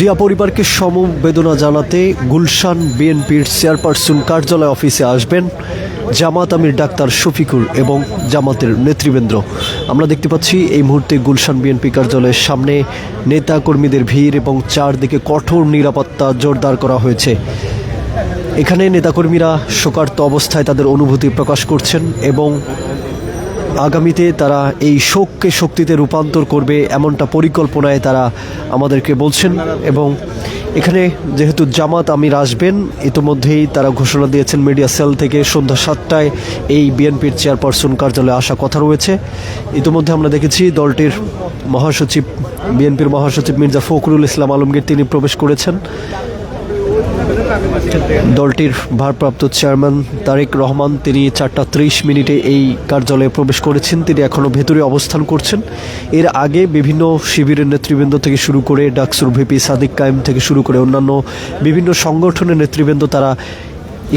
জিয়া পরিবারকে সমবেদনা জানাতে গুলশান বিএনপির চেয়ারপারসন কার্যালয় অফিসে আসবেন জামাত আমির ডাক্তার শফিকুর এবং জামাতের নেতৃবৃন্দ। আমরা দেখতে পাচ্ছি এই মুহূর্তে গুলশান বিএনপি কার্যালয়ের সামনে নেতা কর্মীদের ভিড় এবং চারদিকে কঠোর নিরাপত্তা জোরদার করা হয়েছে। এখানে নেতাকর্মীরা শোকার্ত অবস্থায় তাদের অনুভূতি প্রকাশ করছেন এবং আগামীতে তারা এই শোককে শক্তিতে রূপান্তর করবে এমনটা পরিকল্পনায় তারা আমাদেরকে বলছেন। এবং এখানে যেহেতু জামাত আমির আসবেন, ইতিমধ্যেই তারা ঘোষণা দিয়েছেন মিডিয়া সেল থেকে সন্ধ্যা 7টায় এই বিএনপির চেয়ারপারসন কার্যালয়ে আসা কথা রয়েছে। ইতিমধ্যে আমরা দেখেছি দলটির মহাসচিব, বিএনপির মহাসচিব মির্জা ফখরুল ইসলাম আলমগীর তিনি প্রবেশ করেছেন। দলটির ভারপ্রাপ্ত চেয়ারম্যান তারেক রহমান তিনি 4:30 এই কার্যালয়ে প্রবেশ করেছেন। তিনি এখনও ভেতরে অবস্থান করছেন। এর আগে বিভিন্ন শিবিরের নেতৃবৃন্দ থেকে শুরু করে ডাকসুর ভিপি সাদিক কায়েম থেকে শুরু করে অন্যান্য বিভিন্ন সংগঠনের নেতৃবৃন্দ তারা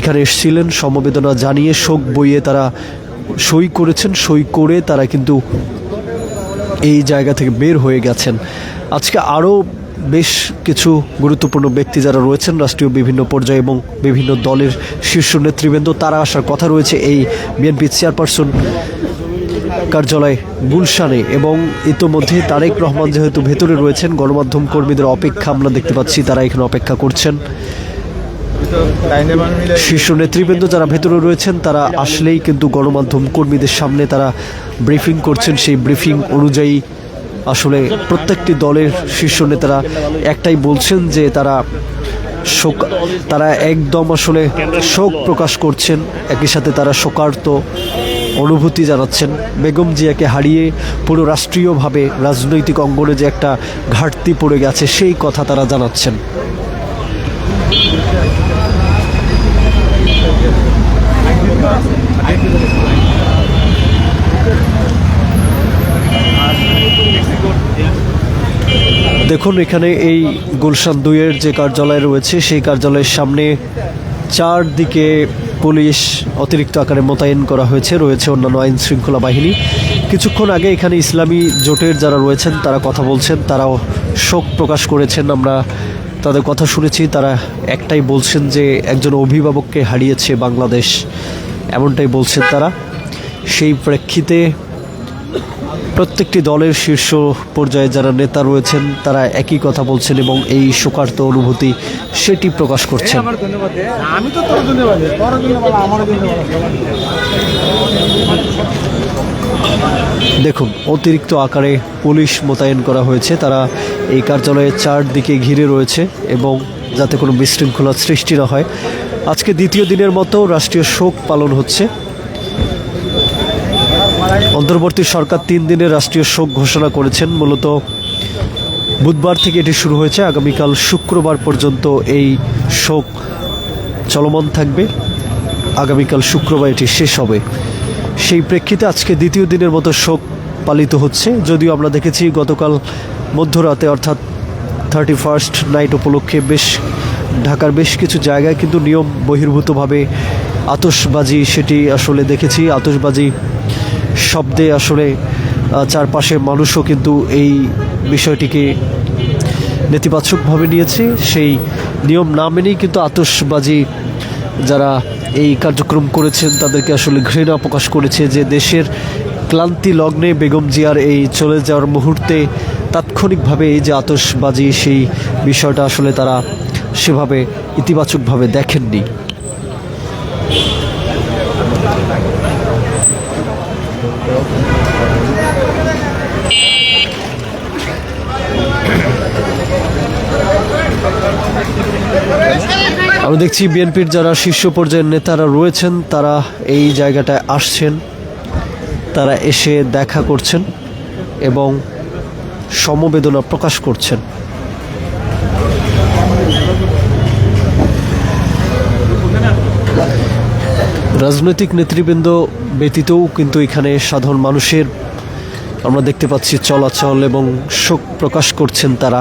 এখানে এসেছিলেন। সমবেদনা জানিয়ে শোক বইয়ে তারা সই করেছেন। সই করে তারা কিন্তু এই জায়গা থেকে বের হয়ে গেছেন। আজকে আরও বেশ কিছু গুরুত্বপূর্ণ ব্যক্তি যারা রয়েছেন রাষ্ট্রীয় বিভিন্ন পর্যায়ে এবং বিভিন্ন দলের শীর্ষ নেতৃবৃন্দ তারা আসার কথা রয়েছে এই বিএনপি চেয়ারপারসন কার্যালয় গুলশানে। এবং ইতোমধ্যে তারেক রহমান যেহেতু ভেতরে রয়েছেন, গণমাধ্যম কর্মীদের অপেক্ষা আমরা দেখতে পাচ্ছি, তারা এখানে অপেক্ষা করছেন। শীর্ষ নেতৃবৃন্দ যারা ভেতরে রয়েছেন তারা আসলেই কিন্তু গণমাধ্যম কর্মীদের সামনে তারা ব্রিফিং করছেন। সেই ব্রিফিং অনুযায়ী আসলে প্রত্যেকটি দলের শীর্ষ নেতারা একটাই বলছেন যে তারা একদম আসলে শোক প্রকাশ করছেন। একই সাথে তারা শোকার্ত অনুভূতি জানাচ্ছেন। বেগম জিয়াকে হারিয়ে পুরো রাষ্ট্রীয়ভাবে রাজনৈতিক অঙ্গনে যে একটা ঘাটতি পড়ে গেছে সেই কথা তারা জানাচ্ছেন। দেখুন এখানে এই গুলশান 2-এর যে কার্যালয় রয়েছে সেই কার্যালয়ের সামনে চারদিকে পুলিশ অতিরিক্ত আকারে মোতায়েন করা হয়েছে। রয়েছে অন্যান্য আইন শৃঙ্খলা বাহিনী। কিছুক্ষণ আগে এখানে ইসলামী জোটের যারা রয়েছেন তারা কথা বলছেন, তারাও শোক প্রকাশ করেছেন। আমরা তাদের কথা শুনেছি। তারা একটাই বলছেন যে একজন অভিভাবককে হারিয়েছে বাংলাদেশ, এমনটাই বলছেন তারা। সেই প্রেক্ষিতে প্রত্যেকটি দলের শীর্ষ পর্যায়ে যারা নেতা রয়েছেন তারা একই কথা বলছেন এবং এই শোকার্ত অনুভূতি সেটি প্রকাশ করছেন। দেখুন অতিরিক্ত আকারে পুলিশ মোতায়েন করা হয়েছে। তারা এই কার্যালয়ের চারদিকে ঘিরে রয়েছে এবং যাতে কোনো বিশৃঙ্খলার সৃষ্টি না হয়। আজকে দ্বিতীয় দিনের মতো রাষ্ট্রীয় শোক পালন হচ্ছে। অন্তর্বর্তী সরকার 3 দিনের রাষ্ট্রীয় শোক ঘোষণা করেছেন। মূলত বুধবার থেকে এটি শুরু হয়েছে। আগামীকাল শুক্রবার পর্যন্ত এই শোক চলমান থাকবে। আগামীকাল শুক্রবার এটি শেষ হবে। সেই প্রেক্ষিতে আজকে দ্বিতীয় দিনের মতো শোক পালিত হচ্ছে। যদিও আমরা দেখেছি গতকাল মধ্যরাতে অর্থাৎ 31st নাইট উপলক্ষে ঢাকার বেশ কিছু জায়গায় কিন্তু নিয়ম বহির্ভূতভাবে আতশবাজি সেটি আসলে দেখেছি। আতশবাজি শব্দে আসলে চারপাশের মানুষও কিন্তু এই বিষয়টিকে নেতিবাচকভাবে নিয়েছে। সেই নিয়ম না মেনেই কিন্তু আতশবাজি যারা এই কার্যক্রম করেছেন তাদেরকে আসলে ঘৃণা প্রকাশ করেছে যে দেশের ক্লান্তি লগ্নে বেগম জিয়ার এই চলে যাওয়ার মুহূর্তে তাৎক্ষণিকভাবে এই যে আতশবাজি সেই বিষয়টা আসলে তারা সেভাবে ইতিবাচকভাবে দেখেননি। আমরা দেখছি বিএনপির যারা শীর্ষ পর্যায়ের নেতারা রয়েছেন তারা এই জায়গাটায় আসছেন। তারা এসে দেখা করছেন এবং সমবেদনা প্রকাশ করছেন। রাজনৈতিক নেতৃবৃন্দ ব্যতীতও কিন্তু এখানে সাধারণ মানুষের আমরা দেখতে পাচ্ছি চলাচল এবং শোক প্রকাশ করছেন তারা।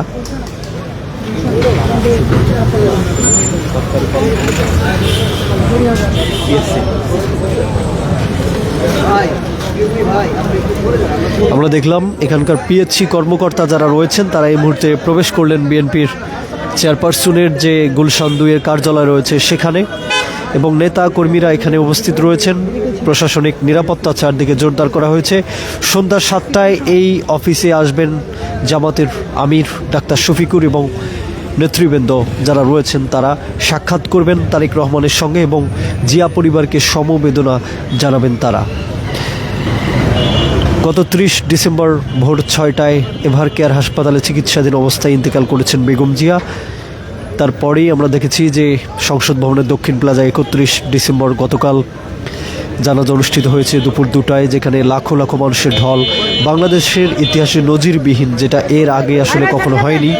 আমরা দেখলাম এখানকার পিএইচসি কর্মকর্তা যারা রয়েছেন তারা এই মুহূর্তে প্রবেশ করলেন বিএনপির চেয়ারপারসনের যে গুলশান 2-এর কার্যালয় রয়েছে সেখানে, এবং নেতা কর্মীরা এখানে উপস্থিত রয়েছেন। প্রশাসনিক নিরাপত্তা চারদিকে জোরদার করা হয়েছে। সন্ধ্যা 7টায় এই অফিসে আসবেন জামাতের আমির ডাক্তার শফিকুর এবং নেতৃবৃন্দ যারা রয়েছেন তারা সাক্ষাৎ করবেন তারেক রহমানের সঙ্গে এবং জিয়া পরিবারকে সমবেদনা জানাবেন তারা। গত 30 ডিসেম্বর ভোর 6টায় এভার কেয়ার হাসপাতালে চিকিৎসাধীন অবস্থায় ইন্তেকাল করেছেন বেগম জিয়া। তারপরেই আমরা দেখেছি যে সংসদ ভবনের দক্ষিণ প্লাজায় 31 ডিসেম্বর গতকাল জানাজা অনুষ্ঠিত হয়েছে দুপুর 2টায়, যেখানে লাখো লাখো মানুষের ঢল। বাংলাদেশের ইতিহাসে নজিরবিহীন, যেটা এর আগে আসলে কখনো হয়নি।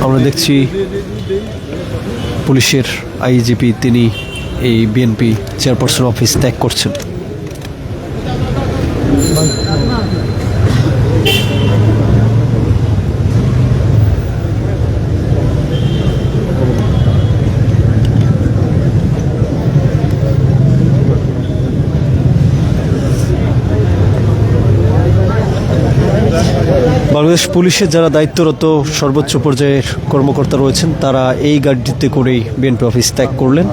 আমরা দেখছি পুলিশের আইজিপি তিনি এই বিএনপি চেয়ারপারসন অফিস ত্যাগ করছেন। বাংলাদেশ পুলিশের যারা দায়িত্বরত সর্বোচ্চ পর্যায়ের কর্মকর্তা রয়েছেন তারা এই গাড়িটিতে করেই বিএনপি অফিস ত্যাগ করলেন।